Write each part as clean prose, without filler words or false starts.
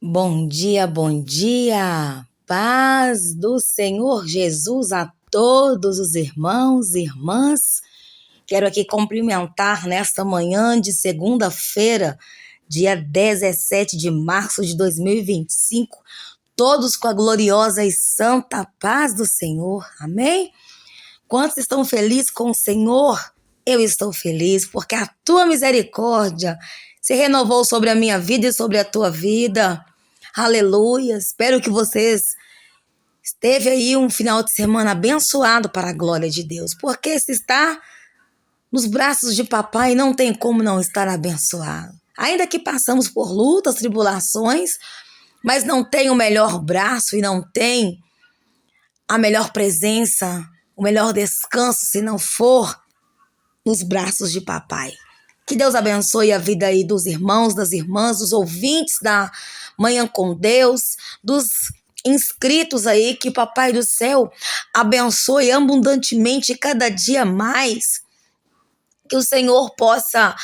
Bom dia, bom dia! Paz do Senhor Jesus a todos os irmãos e irmãs. Quero aqui cumprimentar nesta manhã de segunda-feira, dia 17 de março de 2025, todos com a gloriosa e santa paz do Senhor. Amém? Quantos estão felizes com o Senhor? Eu estou feliz porque a tua misericórdia se renovou sobre a minha vida e sobre a tua vida. Aleluia, espero que vocês esteve aí um final de semana abençoado para a glória de Deus, porque se está nos braços de papai não tem como não estar abençoado. Ainda que passamos por lutas, tribulações, mas não tem o melhor braço e não tem a melhor presença, o melhor descanso se não for nos braços de papai. Que Deus abençoe a vida aí dos irmãos, das irmãs, dos ouvintes da Manhã com Deus, dos inscritos aí, que Papai do Céu abençoe abundantemente cada dia mais. Que o Senhor possa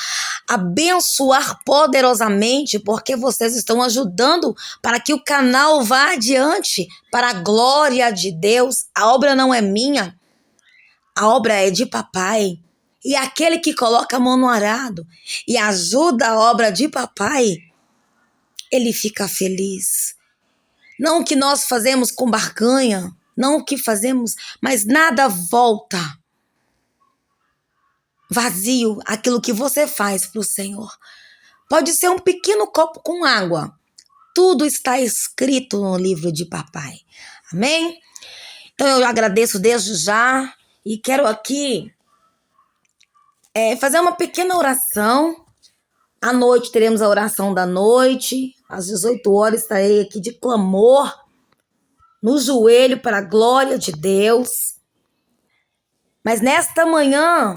abençoar poderosamente, porque vocês estão ajudando para que o canal vá adiante, para a glória de Deus. A obra não é minha, a obra é de papai. E aquele que coloca a mão no arado e ajuda a obra de papai, ele fica feliz. Não o que nós fazemos com barganha, não o que fazemos, mas nada volta vazio aquilo que você faz para o Senhor. Pode ser um pequeno copo com água. Tudo está escrito no livro de papai. Amém? Então eu agradeço desde já e quero aqui fazer uma pequena oração. À noite teremos a oração da noite. Às 18 horas estarei aqui de clamor, no joelho para a glória de Deus. Mas nesta manhã,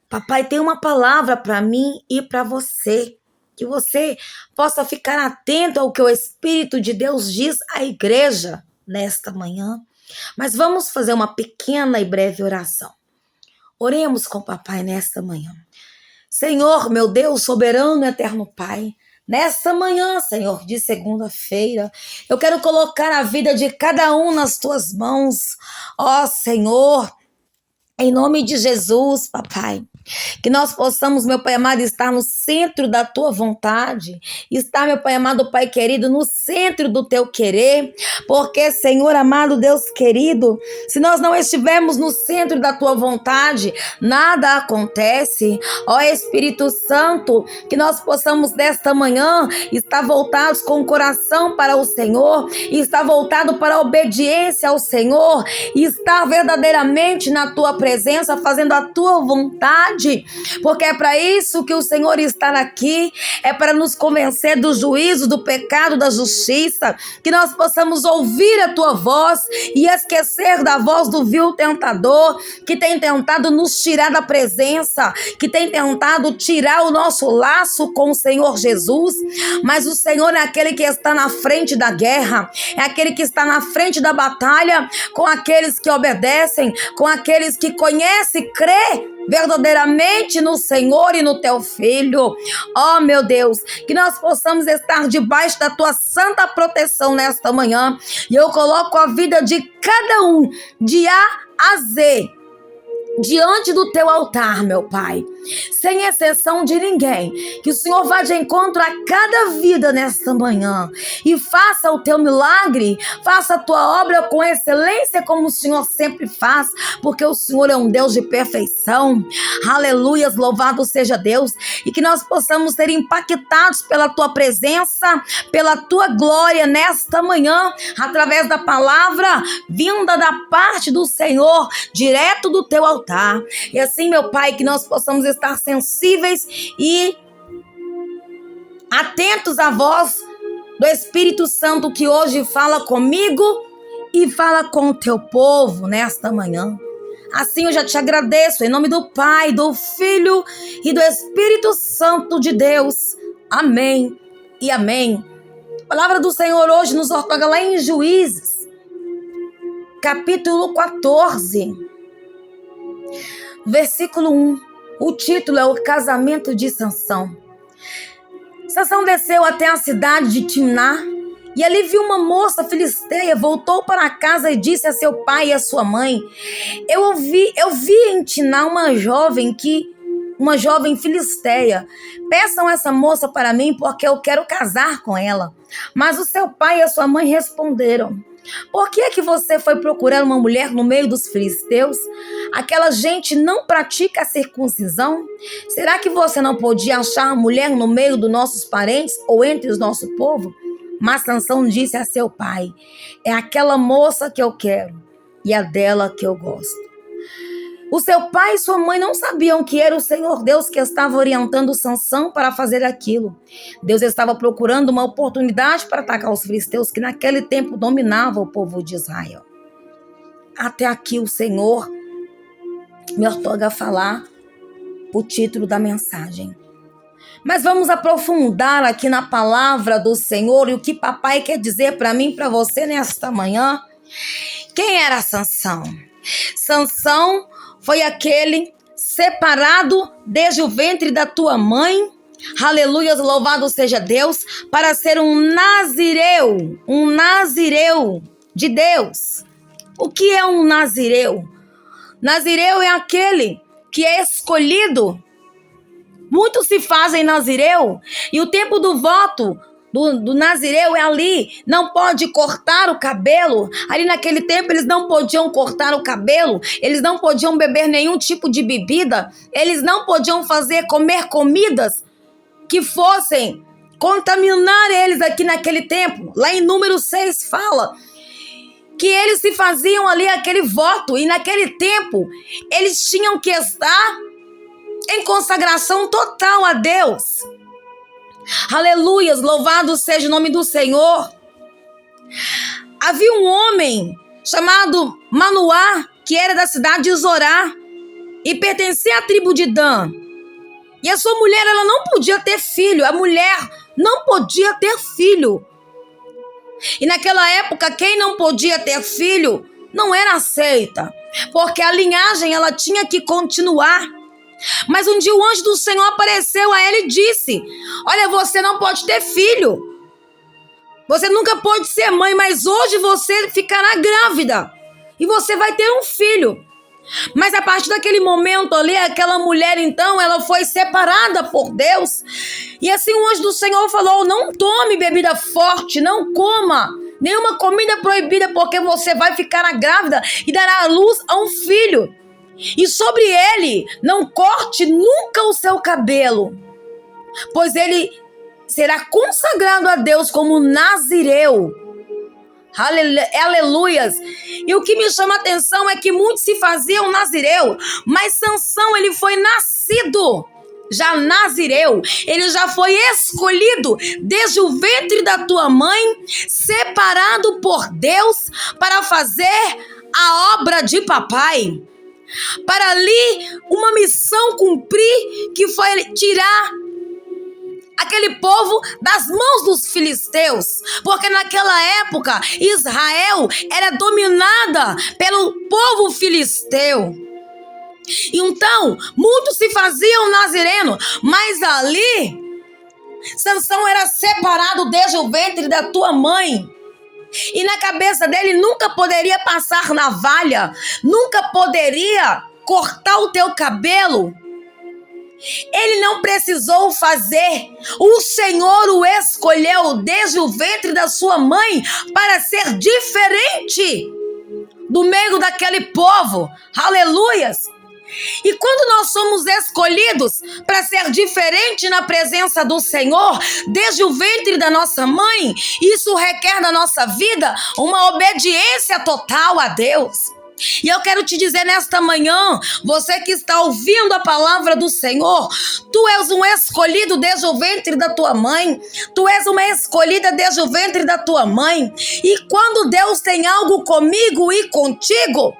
papai tem uma palavra para mim e para você. Que você possa ficar atento ao que o Espírito de Deus diz à igreja nesta manhã. Mas vamos fazer uma pequena e breve oração. Oremos com o papai nesta manhã. Senhor, meu Deus, soberano e eterno Pai, nesta manhã, Senhor, de segunda-feira, eu quero colocar a vida de cada um nas tuas mãos. Ó Senhor, em nome de Jesus, papai, que nós possamos, meu Pai amado, estar no centro da tua vontade, estar, meu Pai amado, Pai querido, no centro do teu querer, porque, Senhor amado, Deus querido, se nós não estivermos no centro da tua vontade, nada acontece. Ó Espírito Santo, que nós possamos desta manhã estar voltados com o coração para o Senhor, e estar voltado para a obediência ao Senhor, e estar verdadeiramente na tua presença, fazendo a tua vontade, porque é para isso que o Senhor está aqui, é para nos convencer do juízo, do pecado, da justiça, que nós possamos ouvir a tua voz e esquecer da voz do vil tentador, que tem tentado nos tirar da presença, que tem tentado tirar o nosso laço com o Senhor Jesus. Mas o Senhor é aquele que está na frente da guerra, é aquele que está na frente da batalha, com aqueles que obedecem, com aqueles que conhecem e crê verdadeiramente no Senhor e no teu Filho. Ó meu Deus, que nós possamos estar debaixo da tua santa proteção nesta manhã. E eu coloco a vida de cada um, de A a Z, diante do teu altar, meu Pai, sem exceção de ninguém. Que o Senhor vá de encontro a cada vida nesta manhã e faça o teu milagre, faça a tua obra com excelência, como o Senhor sempre faz, porque o Senhor é um Deus de perfeição. Aleluias, louvado seja Deus. E que nós possamos ser impactados pela tua presença, pela tua glória nesta manhã, através da palavra vinda da parte do Senhor, direto do teu altar. E assim, meu Pai, que nós possamos estar sensíveis e atentos à voz do Espírito Santo, que hoje fala comigo e fala com o teu povo nesta manhã. Assim eu já te agradeço, em nome do Pai, do Filho e do Espírito Santo de Deus. Amém e amém. A palavra do Senhor hoje nos ortoga lá em Juízes, capítulo 14, versículo 1. O título é o casamento de Sansão. Sansão desceu até a cidade de Timná E ali viu uma moça filisteia, voltou para casa e disse a seu pai e a sua mãe: eu vi em Timná uma jovem filisteia. Peçam essa moça para mim, porque eu quero casar com ela. Mas o seu pai e a sua mãe responderam: por que é que você foi procurar uma mulher no meio dos filisteus? Aquela gente não pratica a circuncisão? Será que você não podia achar uma mulher no meio dos nossos parentes ou entre os nosso povo? Mas Sansão disse a seu pai: é aquela moça que eu quero e a dela que eu gosto. O seu pai e sua mãe não sabiam que era o Senhor Deus que estava orientando Sansão para fazer aquilo. Deus estava procurando uma oportunidade para atacar os filisteus que naquele tempo dominavam o povo de Israel. Até aqui o Senhor me ortoga a falar o título da mensagem. Mas vamos aprofundar aqui na palavra do Senhor e o que papai quer dizer para mim e para você nesta manhã. Quem era Sansão? Sansão foi aquele separado desde o ventre da tua mãe, aleluia, louvado seja Deus, para ser um nazireu de Deus. O que é um nazireu? Nazireu é aquele que é escolhido. Muitos se fazem nazireu e o tempo do voto do nazireu é ali, não pode cortar o cabelo. Ali naquele tempo eles não podiam cortar o cabelo, eles não podiam beber nenhum tipo de bebida, eles não podiam comer comidas que fossem contaminar eles aqui naquele tempo. Lá em Números 6 fala que eles se faziam ali aquele voto e naquele tempo eles tinham que estar em consagração total a Deus. Aleluias, louvado seja o nome do Senhor. Havia um homem chamado Manoá, que era da cidade de Zorá e pertencia à tribo de Dan. E a sua mulher, ela não podia ter filho. A mulher não podia ter filho. E naquela época, quem não podia ter filho não era aceita, porque a linhagem ela tinha que continuar. Mas um dia o anjo do Senhor apareceu a ela e disse: olha, você não pode ter filho, você nunca pôde ser mãe, mas hoje você ficará grávida e você vai ter um filho. Mas a partir daquele momento ali, aquela mulher então, ela foi separada por Deus. E assim o anjo do Senhor falou: não tome bebida forte, não coma nenhuma comida proibida, porque você vai ficar grávida e dará à luz a um filho. E sobre ele não corte nunca o seu cabelo, pois ele será consagrado a Deus como nazireu. Aleluias. E o que me chama a atenção é que muitos se faziam nazireu, mas Sansão, ele foi nascido já nazireu, ele já foi escolhido desde o ventre da tua mãe, separado por Deus para fazer a obra de papai. Para ali uma missão cumprir, que foi tirar aquele povo das mãos dos filisteus, porque naquela época Israel era dominada pelo povo filisteu. Então muitos se faziam nazireno, mas ali Sansão era separado desde o ventre da tua mãe. E na cabeça dele nunca poderia passar navalha, nunca poderia cortar o teu cabelo. Ele não precisou fazer. O Senhor o escolheu desde o ventre da sua mãe para ser diferente do meio daquele povo. Aleluias! E quando nós somos escolhidos para ser diferente na presença do Senhor, desde o ventre da nossa mãe, isso requer na nossa vida uma obediência total a Deus. E eu quero te dizer nesta manhã, você que está ouvindo a palavra do Senhor, tu és um escolhido desde o ventre da tua mãe, tu és uma escolhida desde o ventre da tua mãe. E quando Deus tem algo comigo e contigo,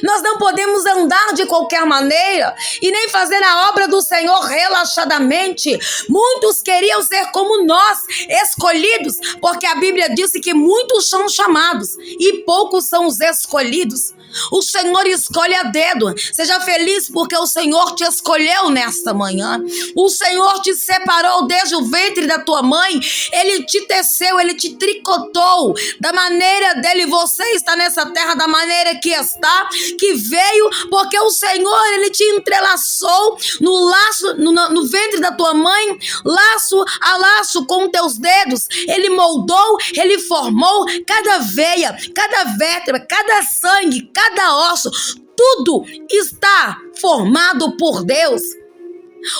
nós não podemos andar de qualquer maneira e nem fazer a obra do Senhor relaxadamente. Muitos queriam ser como nós, escolhidos, porque a Bíblia disse que muitos são chamados e poucos são os escolhidos. O Senhor escolhe a dedo. Seja feliz porque o Senhor te escolheu nesta manhã. O Senhor te separou desde o ventre da tua mãe. Ele te teceu, Ele te tricotou. Da maneira dele, você está nessa terra da maneira que está, que veio, porque o Senhor, Ele te entrelaçou no laço, no ventre da tua mãe, laço a laço com teus dedos. Ele moldou, Ele formou cada veia, cada vértebra, cada sangue, cada osso, tudo está formado por Deus.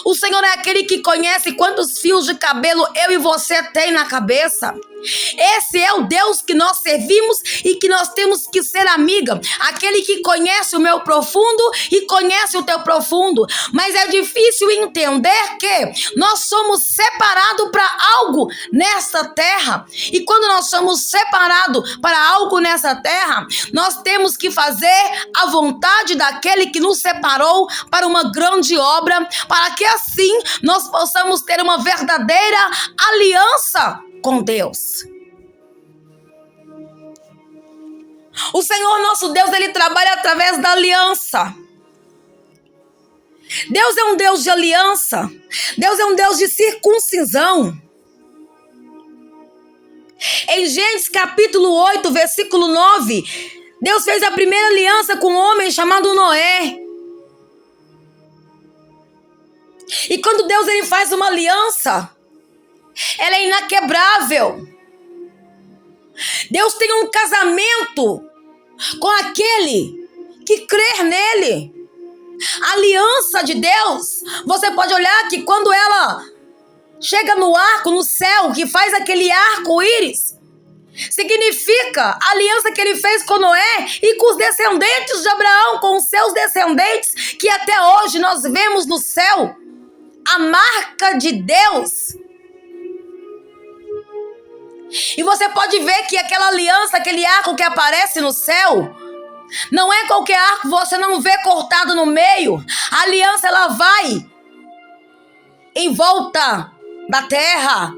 O Senhor é aquele que conhece quantos fios de cabelo eu e você tem na cabeça. Esse é o Deus que nós servimos e que nós temos que ser amiga. Aquele que conhece o meu profundo e conhece o teu profundo. Mas é difícil entender que nós somos separados para algo nesta terra. E quando nós somos separados para algo nessa terra, nós temos que fazer a vontade daquele que nos separou para uma grande obra, para que assim nós possamos ter uma verdadeira aliança com Deus. O Senhor nosso Deus, Ele trabalha através da aliança. Deus é um Deus de aliança. Deus é um Deus de circuncisão. Em Gênesis capítulo 8, versículo 9, Deus fez a primeira aliança com um homem chamado Noé. E quando Deus ele faz uma aliança, ela é inaquebrável. Deus tem um casamento com aquele que crer nele. A aliança de Deus, você pode olhar que quando ela chega no arco, no céu, que faz aquele arco-íris, significa a aliança que ele fez com Noé e com os descendentes de Abraão, com os seus descendentes, que até hoje nós vemos no céu a marca de Deus. E você pode ver que aquela aliança, aquele arco que aparece no céu, não é qualquer arco, você não vê cortado no meio. A aliança, ela vai em volta da terra.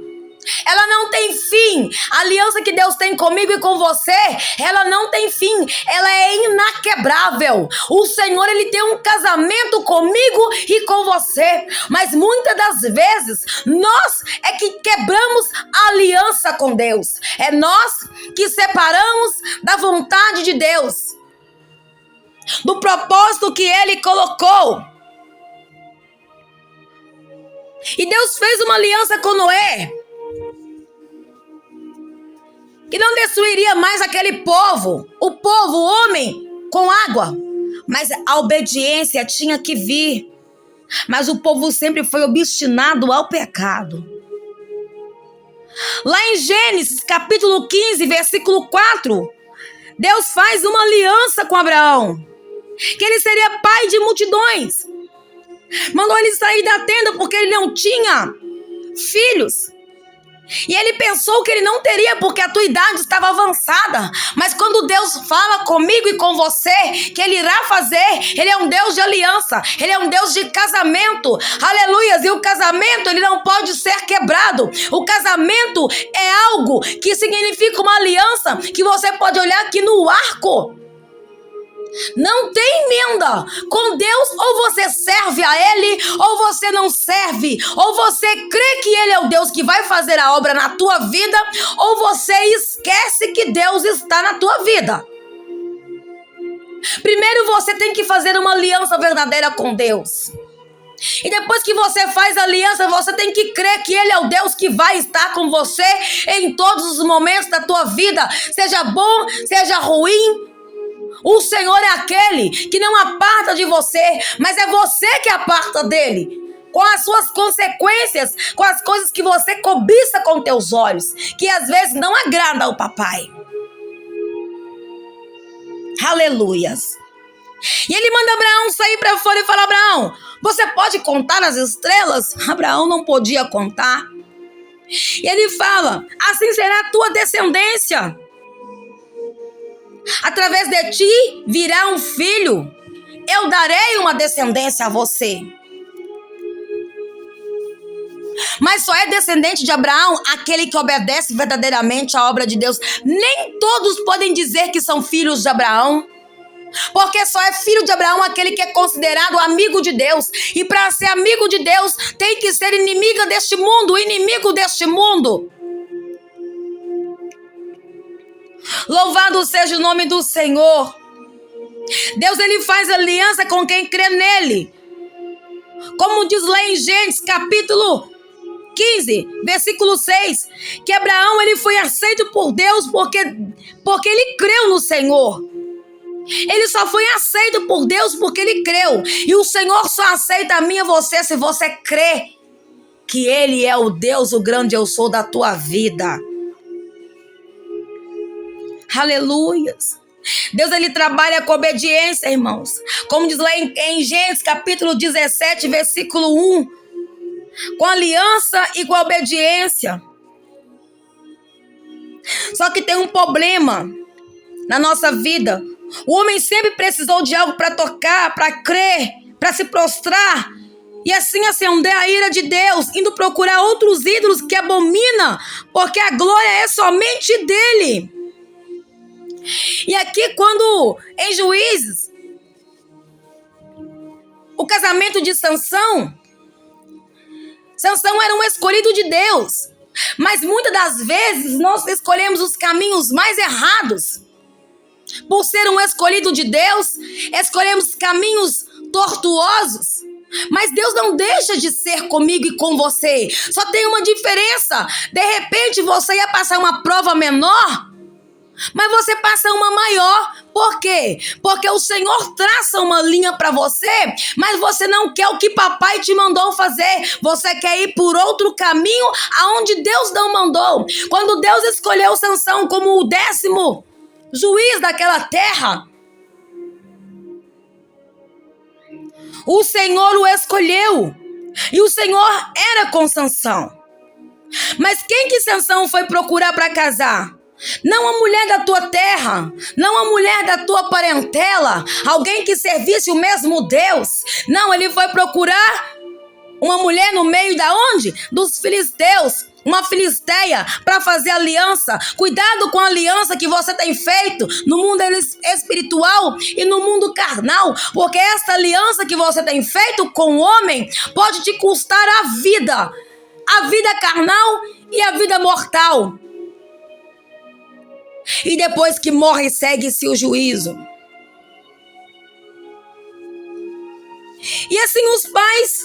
Ela não tem fim. A aliança que Deus tem comigo e com você, ela não tem fim. Ela é inaquebrável. O Senhor, Ele tem um casamento comigo e com você. Mas muitas das vezes, nós é que quebramos a aliança com Deus. É nós que separamos da vontade de Deus, do propósito que Ele colocou. E Deus fez uma aliança com Noé, que não destruiria mais aquele povo, o homem, com água. Mas a obediência tinha que vir. Mas o povo sempre foi obstinado ao pecado. Lá em Gênesis, capítulo 15, versículo 4, Deus faz uma aliança com Abraão, que ele seria pai de multidões. Mandou ele sair da tenda porque ele não tinha filhos. E ele pensou que ele não teria porque a tua idade estava avançada. Mas quando Deus fala comigo e com você que Ele irá fazer, Ele é um Deus de aliança. Ele é um Deus de casamento. Aleluias! E o casamento, ele não pode ser quebrado. O casamento é algo que significa uma aliança que você pode olhar aqui no arco. Não tem emenda com Deus. Ou você serve a Ele, ou você não serve. Ou você crê que Ele é o Deus que vai fazer a obra na tua vida, ou você esquece que Deus está na tua vida. Primeiro você tem que fazer uma aliança verdadeira com Deus. E depois que você faz aliança, você tem que crer que Ele é o Deus que vai estar com você em todos os momentos da tua vida, seja bom, seja ruim. O Senhor é aquele que não aparta de você, mas é você que aparta dele, com as suas consequências, com as coisas que você cobiça com teus olhos, que às vezes não agrada ao papai. Aleluias. E ele manda Abraão sair para fora e fala: Abraão, você pode contar as estrelas? Abraão não podia contar. E ele fala: assim será a tua descendência. Através de ti virá um filho. Eu darei uma descendência a você. Mas só é descendente de Abraão aquele que obedece verdadeiramente à obra de Deus. Nem todos podem dizer que são filhos de Abraão. Porque só é filho de Abraão aquele que é considerado amigo de Deus. E para ser amigo de Deus, tem que ser inimigo deste mundo. Louvado seja o nome do Senhor. Deus, ele faz aliança com quem crê nele. Como diz lá em Gênesis, capítulo 15, versículo 6, que Abraão, ele foi aceito por Deus porque ele creu no Senhor. Ele só foi aceito por Deus porque ele creu. E o Senhor só aceita a mim e você se você crê que ele é o Deus, o grande eu sou da tua vida. Aleluias. Deus, ele trabalha com obediência, irmãos. Como diz lá em Gênesis, capítulo 17, versículo 1. Com aliança e com obediência. Só que tem um problema na nossa vida. O homem sempre precisou de algo para tocar, para crer, para se prostrar. E assim acender a ira de Deus, indo procurar outros ídolos que abomina, porque a glória é somente dele. E aqui quando em Juízes, o casamento de Sansão era um escolhido de Deus. Mas muitas das vezes nós escolhemos os caminhos mais errados. Por ser um escolhido de Deus, escolhemos caminhos tortuosos. Mas Deus não deixa de ser comigo e com você. Só tem uma diferença. De repente você ia passar uma prova menor, mas você passa uma maior. Por quê? Porque o Senhor traça uma linha para você, mas você não quer o que papai te mandou fazer. Você quer ir por outro caminho aonde Deus não mandou. Quando Deus escolheu Sansão como o 10º juiz daquela terra, o Senhor o escolheu. E o Senhor era com Sansão. Mas quem que Sansão foi procurar para casar? Não a mulher da tua terra, não a mulher da tua parentela, alguém que servisse o mesmo Deus. Não, ele foi procurar uma mulher no meio da onde? Dos filisteus, uma filisteia, para fazer aliança. Cuidado com a aliança que você tem feito no mundo espiritual e no mundo carnal, porque essa aliança que você tem feito com o homem pode te custar a vida carnal e a vida mortal. E depois que morre, segue-se o juízo. E assim os pais,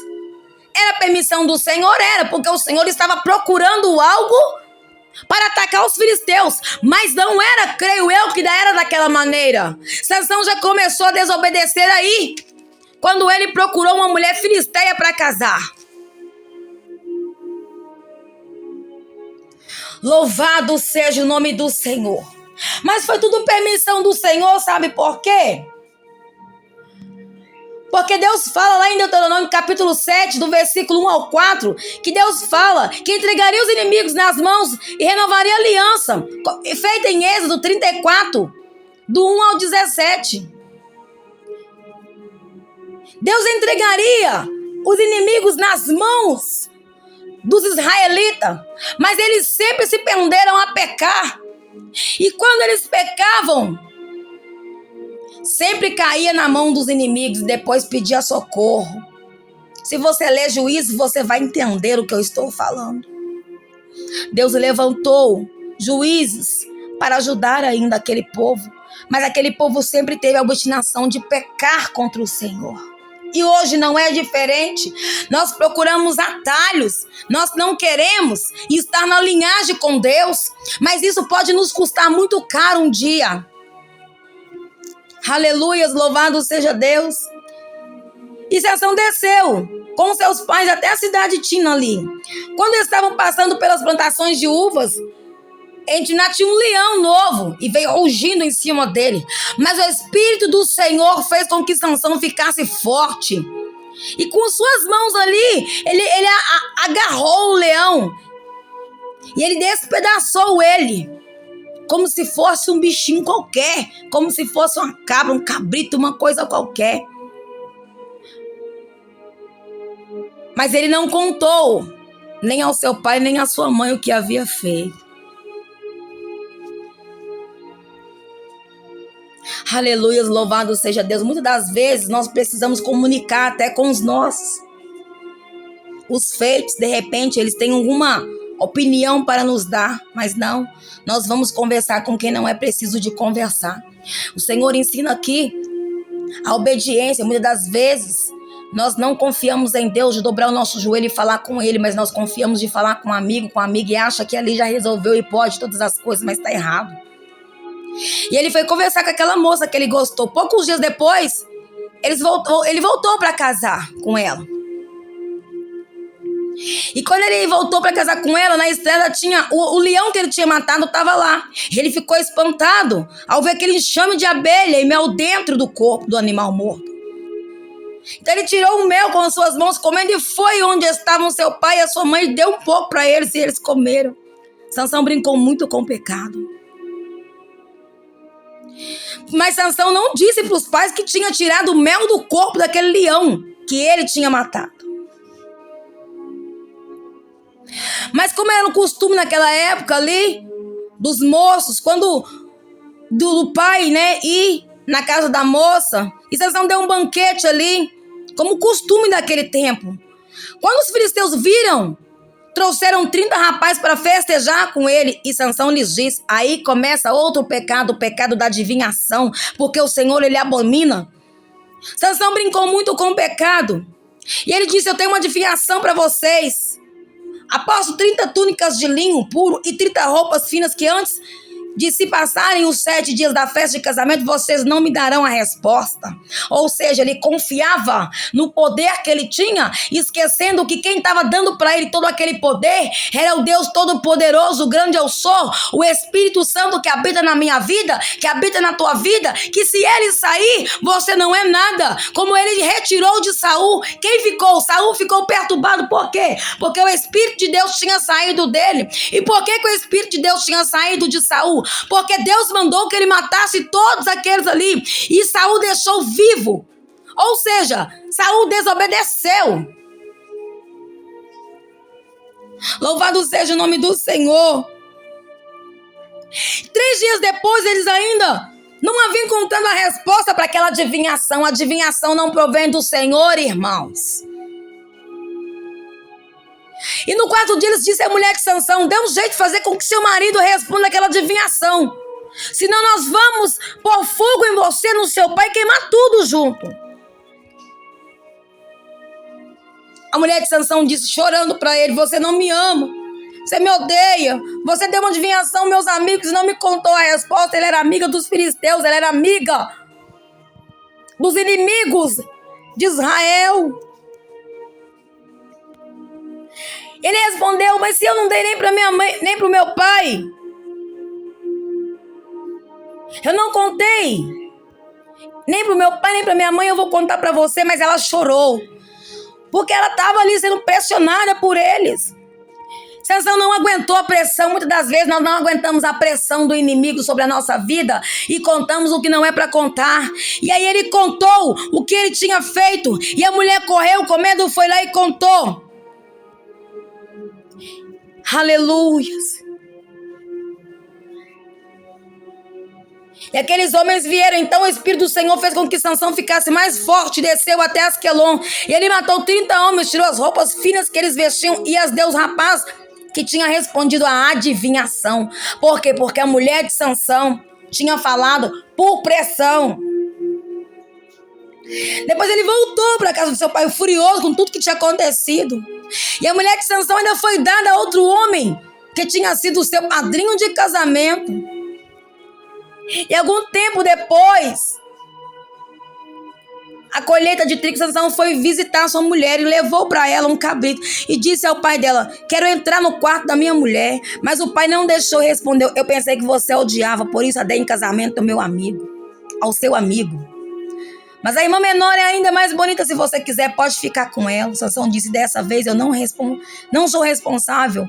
era permissão do Senhor, porque o Senhor estava procurando algo para atacar os filisteus, mas não era, creio eu, que era daquela maneira. Sansão já começou a desobedecer aí, quando ele procurou uma mulher filisteia para casar. Louvado seja o nome do Senhor. Mas foi tudo permissão do Senhor, sabe por quê? Porque Deus fala lá em Deuteronômio capítulo 7, do versículo 1 ao 4, que Deus fala que entregaria os inimigos nas mãos e renovaria a aliança, feita em Êxodo 34, do 1 ao 17. Deus entregaria os inimigos nas mãos dos israelitas, mas eles sempre se prenderam a pecar. E quando eles pecavam, sempre caía na mão dos inimigos e depois pedia socorro. Se você ler Juízes, você vai entender o que eu estou falando. Deus levantou juízes para ajudar ainda aquele povo, mas aquele povo sempre teve a obstinação de pecar contra o Senhor. E hoje não é diferente. Nós procuramos atalhos. Nós não queremos estar na linhagem com Deus. Mas isso pode nos custar muito caro um dia. Aleluias, louvado seja Deus. E Sansão desceu com seus pais até a cidade de Tina ali. Quando eles estavam passando pelas plantações de uvas, em Tina tinha um leão novo e veio rugindo em cima dele. Mas o Espírito do Senhor fez com que Sansão ficasse forte. E com suas mãos ali, ele agarrou o leão. E ele despedaçou ele. Como se fosse um bichinho qualquer. Como se fosse uma cabra, um cabrito, uma coisa qualquer. Mas ele não contou nem ao seu pai, nem à sua mãe o que havia feito. Aleluia, louvado seja Deus. Muitas das vezes nós precisamos comunicar até com os nossos. Os feitos, de repente, eles têm alguma opinião para nos dar, mas não. Nós vamos conversar com quem não é preciso de conversar. O Senhor ensina aqui a obediência. Muitas das vezes nós não confiamos em Deus de dobrar o nosso joelho e falar com Ele, mas nós confiamos de falar com um amigo, com uma amiga e acha que ali já resolveu e pode todas as coisas, mas está errado. E ele foi conversar com aquela moça que ele gostou. Poucos dias depois, ele voltou para casar com ela. E quando ele voltou para casar com ela, na estrada tinha o leão que ele tinha matado estava lá. Ele ficou espantado ao ver aquele enxame de abelha e mel dentro do corpo do animal morto. Então ele tirou o mel com as suas mãos comendo e foi onde estavam seu pai e a sua mãe e deu um pouco para eles e eles comeram. Sansão brincou muito com o pecado. Mas Sansão não disse para os pais que tinha tirado o mel do corpo daquele leão que ele tinha matado. Mas como era o costume naquela época ali, dos moços, quando do pai, né, ir na casa da moça, e Sansão deu um banquete ali, como costume daquele tempo. Quando os filisteus viram, trouxeram 30 rapazes para festejar com ele, e Sansão lhes disse, aí começa outro pecado, o pecado da adivinhação, porque o Senhor, ele abomina. Sansão brincou muito com o pecado, e ele disse, eu tenho uma adivinhação para vocês. Aposto 30 túnicas de linho puro e 30 roupas finas que antes de se passarem os 7 dias da festa de casamento, vocês não me darão a resposta. Ou seja, ele confiava no poder que ele tinha, esquecendo que quem estava dando para ele todo aquele poder era o Deus Todo-Poderoso, o grande eu sou, o Espírito Santo que habita na minha vida, que habita na tua vida, que se ele sair, você não é nada. Como ele retirou de Saul, quem ficou? Saul ficou perturbado, por quê? Porque o Espírito de Deus tinha saído dele. E por que o Espírito de Deus tinha saído de Saul? Porque Deus mandou que ele matasse todos aqueles ali, e Saul deixou vivo. Ou seja, Saul desobedeceu. Louvado seja o nome do Senhor. 3 dias depois, eles ainda não haviam encontrado a resposta para aquela adivinhação. A adivinhação não provém do Senhor, irmãos. E no 4º dia eles disseram à mulher de Sansão, dê um jeito de fazer com que seu marido responda aquela adivinhação. Senão nós vamos pôr fogo em você, no seu pai, e queimar tudo junto. A mulher de Sansão disse, chorando para ele, você não me ama, você me odeia, você deu uma adivinhação aos meus amigos e não me contou a resposta. Ele era amiga dos filisteus, ela era amiga dos inimigos de Israel. Ele respondeu, mas se eu não dei nem para minha mãe, nem para o meu pai, eu não contei, nem para o meu pai, nem para minha mãe, eu vou contar para você. Mas ela chorou, porque ela estava ali sendo pressionada por eles. Sansão não aguentou a pressão. Muitas das vezes nós não aguentamos a pressão do inimigo sobre a nossa vida e contamos o que não é para contar. E aí ele contou o que ele tinha feito, e a mulher correu com medo, foi lá e contou. Aleluia. E aqueles homens vieram, então o Espírito do Senhor fez com que Sansão ficasse mais forte, desceu até Asquelon, e ele matou 30 homens, tirou as roupas finas que eles vestiam e as deu aos rapazes que tinha respondido à adivinhação. Por quê? Porque a mulher de Sansão tinha falado por pressão. Depois ele voltou para a casa do seu pai, furioso com tudo que tinha acontecido. E a mulher de Sansão ainda foi dada a outro homem que tinha sido o seu padrinho de casamento. E algum tempo depois, a colheita de trigo, Sansão foi visitar sua mulher e levou para ela um cabrito e disse ao pai dela, quero entrar no quarto da minha mulher. Mas o pai não deixou, respondeu, eu pensei que você odiava, por isso a dei em casamento ao meu amigo, ao seu amigo. Mas a irmã menor é ainda mais bonita, se você quiser pode ficar com ela. Sansão disse, dessa vez eu não sou responsável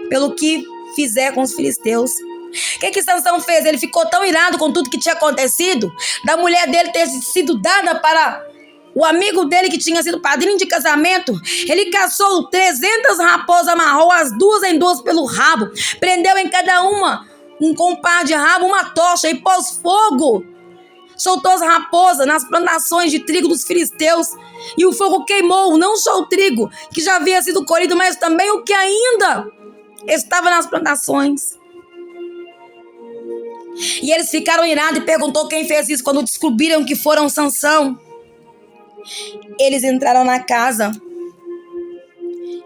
pelo que fizer com os filisteus. O que Sansão fez? Ele ficou tão irado com tudo que tinha acontecido, da mulher dele ter sido dada para o amigo dele que tinha sido padrinho de casamento. Ele caçou 300 raposas, amarrou as 2 em 2 pelo rabo, prendeu em cada uma com um par de rabo uma tocha e pôs fogo soltou as raposas nas plantações de trigo dos filisteus, e o fogo queimou não só o trigo que já havia sido colhido, mas também o que ainda estava nas plantações. E eles ficaram irados e perguntou quem fez isso. Quando descobriram que foram Sansão, eles entraram na casa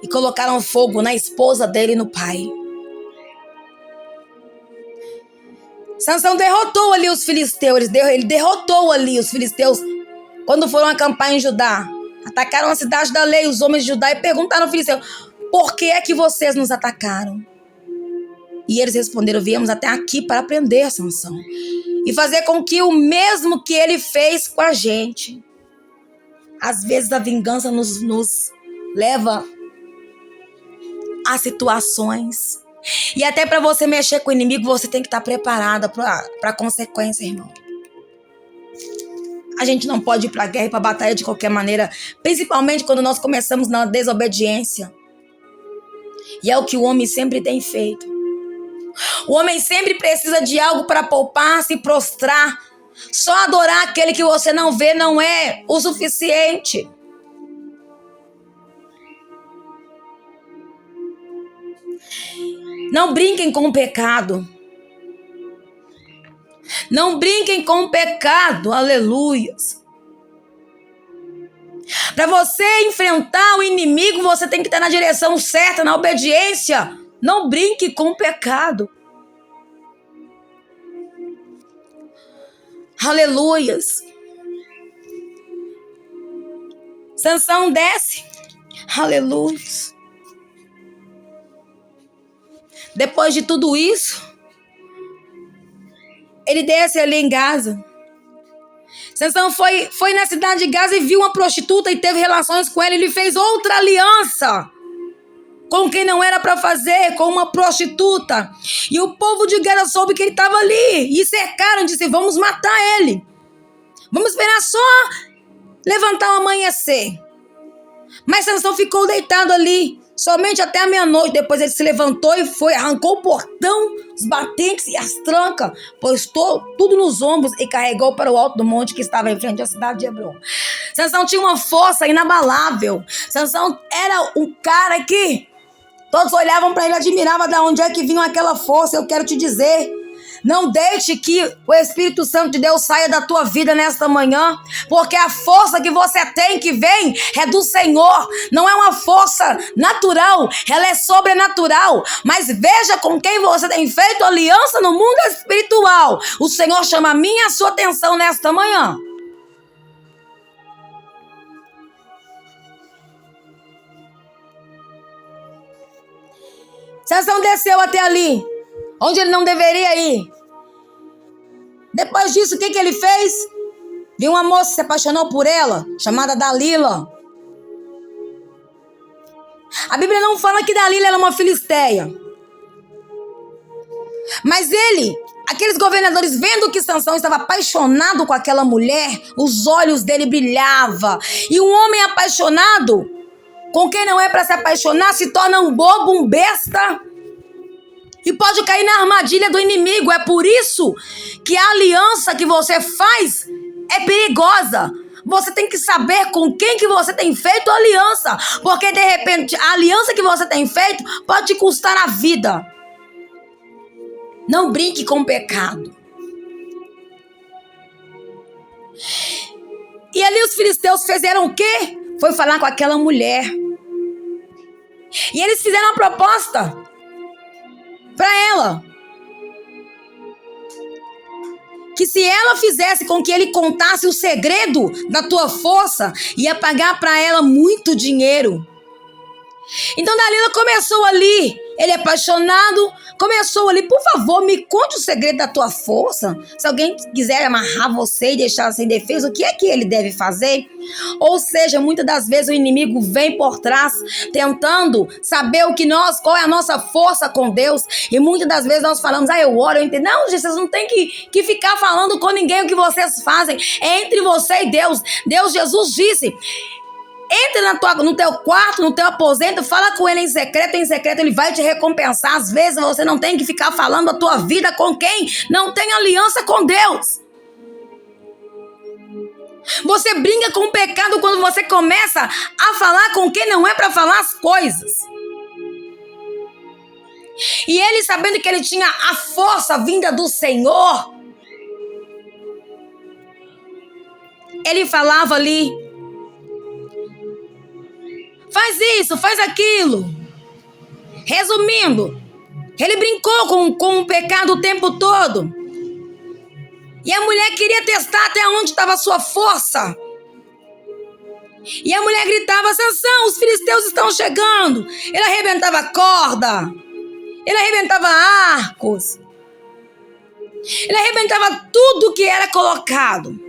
e colocaram fogo na esposa dele e no pai. Sansão derrotou ali os filisteus. Ele derrotou ali os filisteus quando foram acampar em Judá. Atacaram a cidade da lei, os homens de Judá, e perguntaram ao filisteu: por que é que vocês nos atacaram? E eles responderam: viemos até aqui para prender Sansão e fazer com que o mesmo que ele fez com a gente. Às vezes a vingança nos leva a situações. E até para você mexer com o inimigo, você tem que estar preparada para a consequência, irmão. A gente não pode ir para a guerra e para a batalha de qualquer maneira, principalmente quando nós começamos na desobediência. E é o que o homem sempre tem feito. O homem sempre precisa de algo para poupar, se prostrar. Só adorar aquele que você não vê não é o suficiente. Não brinquem com o pecado. Não brinquem com o pecado. Aleluias. Para você enfrentar o inimigo, você tem que estar na direção certa, na obediência. Não brinque com o pecado. Aleluias. Sansão desce. Aleluias. Depois de tudo isso, ele desce ali em Gaza. Sansão foi na cidade de Gaza e viu uma prostituta e teve relações com ela. Ele fez outra aliança com quem não era para fazer, com uma prostituta. E o povo de guerra soube que ele estava ali e cercaram, disse: vamos matar ele. Vamos esperar só levantar o amanhecer. Mas Sansão ficou deitado ali somente até a meia-noite. Depois ele se levantou e foi, arrancou o portão, os batentes e as trancas, postou tudo nos ombros e carregou para o alto do monte que estava em frente à cidade de Hebrom. Sansão tinha uma força inabalável. Sansão era um cara que todos olhavam para ele e admiravam de onde é que vinha aquela força. Eu quero te dizer, não deixe que o Espírito Santo de Deus saia da tua vida nesta manhã, porque a força que você tem, que vem, é do Senhor. Não é uma força natural, ela é sobrenatural. Mas veja com quem você tem feito aliança no mundo espiritual. O Senhor chama a minha e a sua atenção nesta manhã. Sansão desceu até ali, onde ele não deveria ir. Depois disso, o que ele fez? Viu uma moça que se apaixonou por ela, chamada Dalila. A Bíblia não fala que Dalila era uma filisteia. Mas aqueles governadores, vendo que Sansão estava apaixonado com aquela mulher, os olhos dele brilhavam. E um homem apaixonado com quem não é para se apaixonar se torna um bobo, um besta. E pode cair na armadilha do inimigo. É por isso que a aliança que você faz é perigosa. Você tem que saber com quem que você tem feito aliança. Porque de repente a aliança que você tem feito pode te custar a vida. Não brinque com o pecado. E ali os filisteus fizeram o quê? Foi falar com aquela mulher. E eles fizeram uma proposta para ela, que se ela fizesse com que ele contasse o segredo da tua força, ia pagar para ela muito dinheiro. Então Dalila começou ali, ele é apaixonado, começou ali: por favor, me conte o segredo da tua força. Se alguém quiser amarrar você e deixar sem defesa, o que é que ele deve fazer? Ou seja, muitas das vezes o inimigo vem por trás, tentando saber qual é a nossa força com Deus. E muitas das vezes nós falamos: eu oro, eu entendo. Não, gente, vocês não tem que ficar falando com ninguém o que vocês fazem. É entre você e Deus. Jesus disse: entra no teu quarto, no teu aposento, fala com ele em secreto ele vai te recompensar. Às vezes você não tem que ficar falando a tua vida com quem não tem aliança com Deus. Você brinca com o pecado quando você começa a falar com quem não é para falar as coisas. E ele, sabendo que ele tinha a força vinda do Senhor, ele falava ali: faz isso, faz aquilo. Resumindo, ele brincou com o pecado o tempo todo. E a mulher queria testar até onde estava a sua força. E a mulher gritava: Sansão, os filisteus estão chegando. Ele arrebentava corda. Ele arrebentava arcos. Ele arrebentava tudo que era colocado.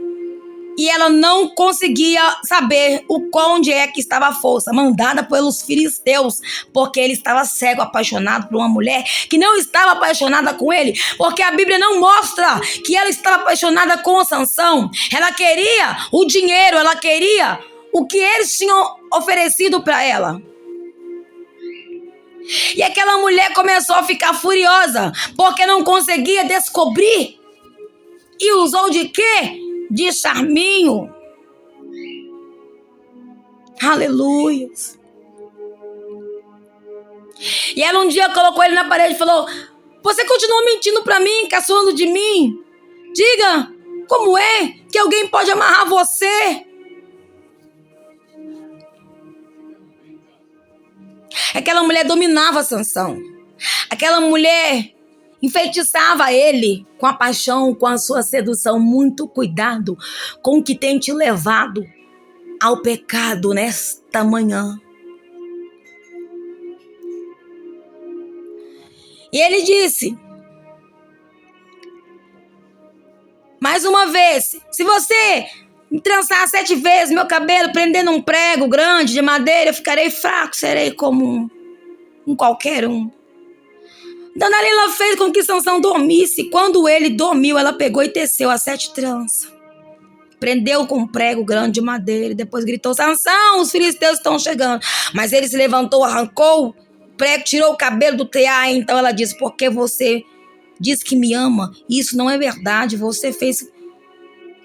E ela não conseguia saber onde é que estava a força, mandada pelos filisteus, porque ele estava cego, apaixonado por uma mulher que não estava apaixonada com ele, porque a Bíblia não mostra que ela estava apaixonada com Sansão. Ela queria o dinheiro, ela queria o que eles tinham oferecido para ela. E aquela mulher começou a ficar furiosa, porque não conseguia descobrir. E usou de quê? De charminho. Aleluia. E ela um dia colocou ele na parede e falou: você continua mentindo pra mim, caçoando de mim? Diga, como é que alguém pode amarrar você? Aquela mulher dominava Sansão. Aquela mulher enfeitiçava ele com a paixão, com a sua sedução. Muito cuidado com o que tem te levado ao pecado nesta manhã. E ele disse: mais uma vez, se você me trançar 7 vezes meu cabelo prendendo um prego grande de madeira, eu ficarei fraco, serei como um qualquer um. Dalila fez com que Sansão dormisse. Quando ele dormiu, ela pegou e teceu as 7 tranças. Prendeu com um prego grande de madeira. Depois gritou: Sansão, os filisteus estão chegando. Mas ele se levantou, arrancou o prego, tirou o cabelo do tear. Então ela disse: porque você diz que me ama? Isso não é verdade. Você fez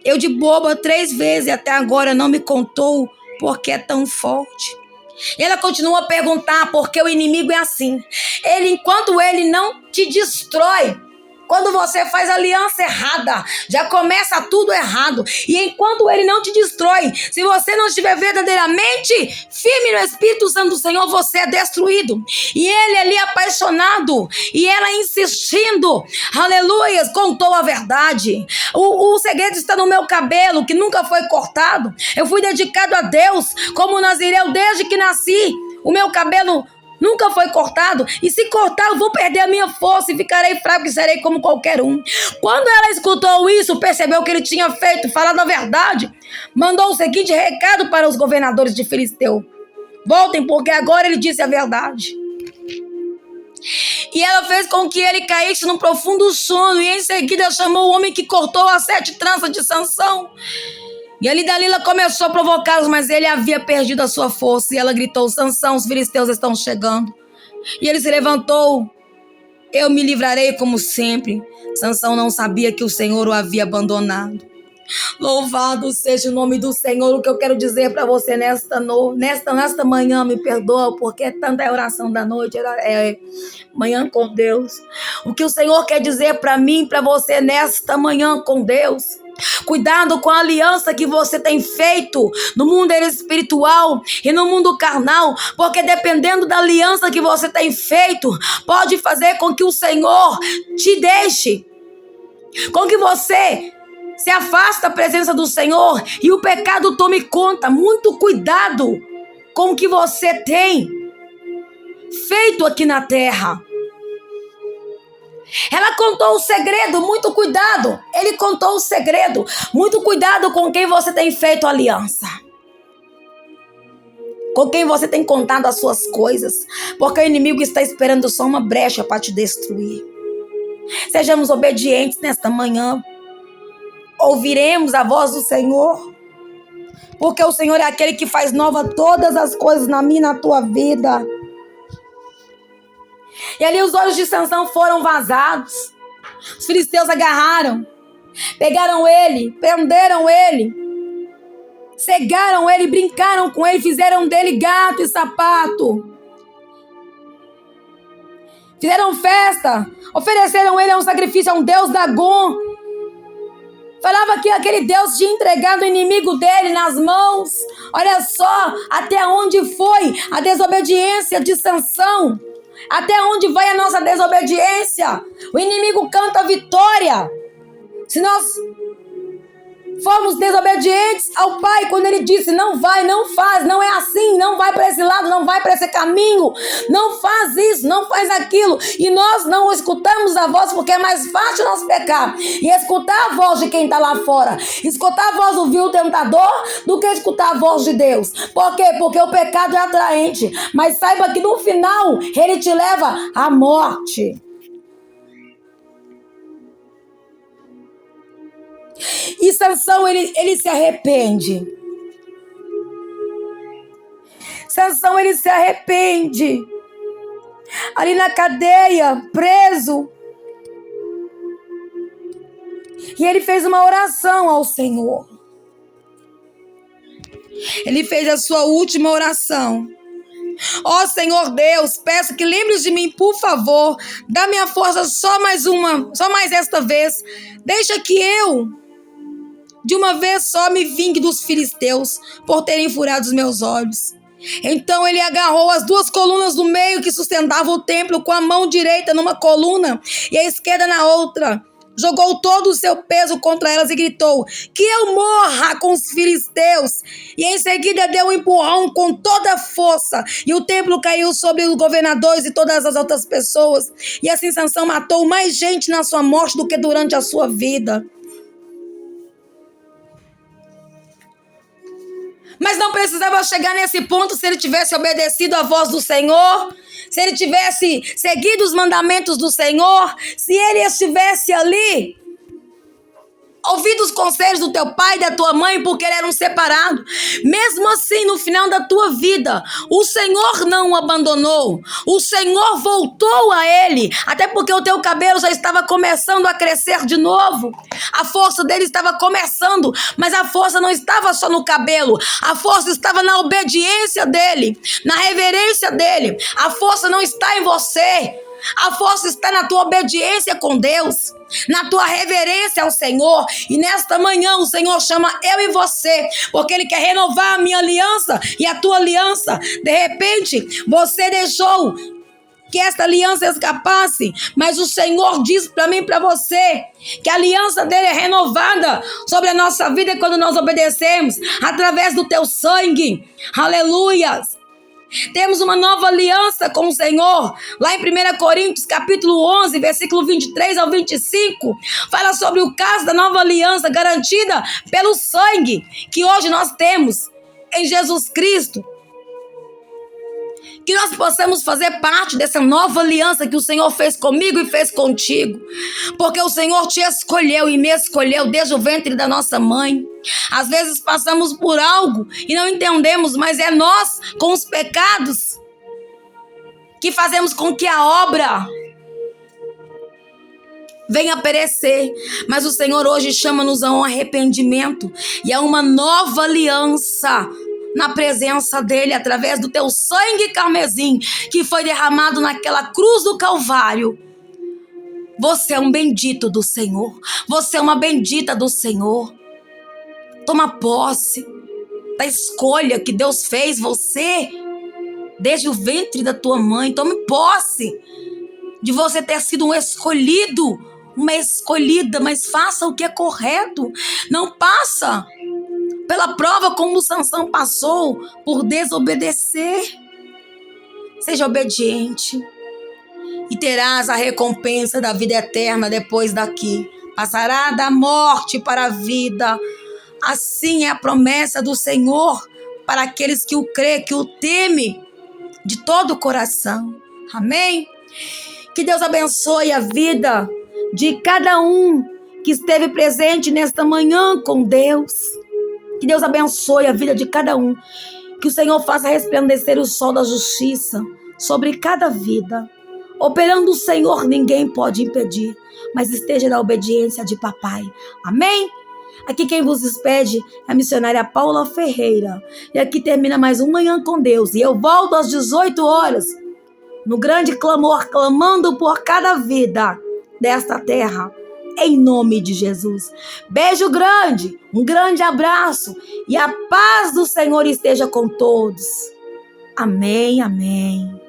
eu de boba 3 vezes e até agora não me contou porque é tão forte. E ela continua a perguntar, porque o inimigo é assim. Enquanto ele não te destrói, quando você faz aliança errada, já começa tudo errado. E enquanto ele não te destrói, se você não estiver verdadeiramente firme no Espírito Santo do Senhor, você é destruído. E ele ali apaixonado, e ela insistindo, aleluia, contou a verdade. O segredo está no meu cabelo, que nunca foi cortado. Eu fui dedicado a Deus como nazireu desde que nasci. O meu cabelo nunca foi cortado, e se cortar eu vou perder a minha força e ficarei fraco e serei como qualquer um. Quando ela escutou isso, percebeu que ele tinha falado a verdade, mandou o seguinte recado para os governadores de Filisteu: voltem, porque agora ele disse a verdade. E ela fez com que ele caísse num profundo sono, e em seguida chamou o homem que cortou as 7 tranças de Sansão. E ali Dalila começou a provocá-los, mas ele havia perdido a sua força. E ela gritou: Sansão, os filisteus estão chegando. E ele se levantou: eu me livrarei como sempre. Sansão não sabia que o Senhor o havia abandonado. Louvado seja o nome do Senhor. O que eu quero dizer para você nesta manhã, me perdoa, porque tanta oração da noite, é manhã com Deus. O que o Senhor quer dizer para mim, para você nesta manhã com Deus: cuidado com a aliança que você tem feito no mundo espiritual e no mundo carnal, porque dependendo da aliança que você tem feito, pode fazer com que o Senhor te deixe, com que você se afaste da presença do Senhor e o pecado tome conta. Muito cuidado com o que você tem feito aqui na terra. Ela contou o segredo, muito cuidado. Ele contou o segredo, muito cuidado com quem você tem feito aliança, com quem você tem contado as suas coisas, porque o inimigo está esperando só uma brecha para te destruir. Sejamos obedientes nesta manhã. Ouviremos a voz do Senhor, porque o Senhor é aquele que faz nova todas as coisas na minha e na tua vida. E ali os olhos de Sansão foram vazados. Os filisteus agarraram, pegaram ele, prenderam ele. cegaram ele, brincaram com ele, fizeram dele gato e sapato. Fizeram festa, ofereceram ele a um sacrifício a um deus Dagon. Falava que aquele Deus tinha entregado o inimigo dele nas mãos. Olha só até onde foi a desobediência de Sansão. Até onde vai a nossa desobediência? O inimigo canta vitória. Se nós formos desobedientes ao Pai, quando Ele disse, não vai, não faz, não é assim, não vai para esse lado, não vai para esse caminho, não faz isso, não faz aquilo, e nós não escutamos a voz, porque é mais fácil nós pecar e escutar a voz de quem está lá fora, escutar a voz do vil tentador, do que escutar a voz de Deus. Por quê? Porque o pecado é atraente, mas saiba que no final ele te leva à morte. E Sansão, ele se arrepende. Sansão, ele se arrepende. Ali na cadeia, preso. E ele fez uma oração ao Senhor. Ele fez a sua última oração. Ó Senhor Deus, peço que lembres de mim, por favor. Dá-me a força só mais esta vez. Deixa que eu, de uma vez só, me vingue dos filisteus por terem furado os meus olhos. Então ele agarrou as duas colunas do meio que sustentavam o templo com a mão direita numa coluna e a esquerda na outra. Jogou todo o seu peso contra elas e gritou, que eu morra com os filisteus. E em seguida deu um empurrão com toda a força. E o templo caiu sobre os governadores e todas as outras pessoas. E assim Sansão matou mais gente na sua morte do que durante a sua vida. Mas não precisava chegar nesse ponto se ele tivesse obedecido à voz do Senhor, se ele tivesse seguido os mandamentos do Senhor, se ele estivesse ali, ouvido os conselhos do teu pai e da tua mãe, porque eles eram separados. Mesmo assim, no final da tua vida, o Senhor não o abandonou. O Senhor voltou a ele, até porque o teu cabelo já estava começando a crescer de novo. A força dele estava começando, mas a força não estava só no cabelo. A força estava na obediência dele, na reverência dele. A força não está em você. A força está na tua obediência com Deus, na tua reverência ao Senhor. E nesta manhã o Senhor chama eu e você, porque Ele quer renovar a minha aliança e a tua aliança. De repente, você deixou que esta aliança escapasse, mas o Senhor diz para mim e para você que a aliança dele é renovada sobre a nossa vida quando nós obedecemos, através do teu sangue. Aleluias! Temos uma nova aliança com o Senhor. Lá em 1 Coríntios, capítulo 11, versículo 23 ao 25, fala sobre o caso da nova aliança garantida pelo sangue que hoje nós temos em Jesus Cristo. Que nós possamos fazer parte dessa nova aliança que o Senhor fez comigo e fez contigo. Porque o Senhor te escolheu e me escolheu desde o ventre da nossa mãe. Às vezes passamos por algo e não entendemos, mas é nós, com os pecados, que fazemos com que a obra venha a perecer. Mas o Senhor hoje chama-nos a um arrependimento e a uma nova aliança na presença dele, através do teu sangue carmesim, que foi derramado naquela cruz do Calvário. Você é um bendito do Senhor. Você é uma bendita do Senhor. Toma posse da escolha que Deus fez você desde o ventre da tua mãe. Tome posse de você ter sido um escolhido, uma escolhida, mas faça o que é correto. Não passa pela prova como Sansão passou por desobedecer. Seja obediente e terás a recompensa da vida eterna depois daqui. Passará da morte para a vida. Assim é a promessa do Senhor para aqueles que o crê, que o teme de todo o coração. Amém? Que Deus abençoe a vida de cada um que esteve presente nesta manhã com Deus. Que Deus abençoe a vida de cada um. Que o Senhor faça resplandecer o sol da justiça sobre cada vida. Operando o Senhor, ninguém pode impedir, mas esteja na obediência de papai. Amém? Aqui quem vos despede é a missionária Paula Ferreira. E aqui termina mais um Manhã com Deus. E eu volto às 18 horas, no grande clamor, clamando por cada vida desta terra, em nome de Jesus. Beijo grande, um grande abraço e a paz do Senhor esteja com todos. Amém, amém.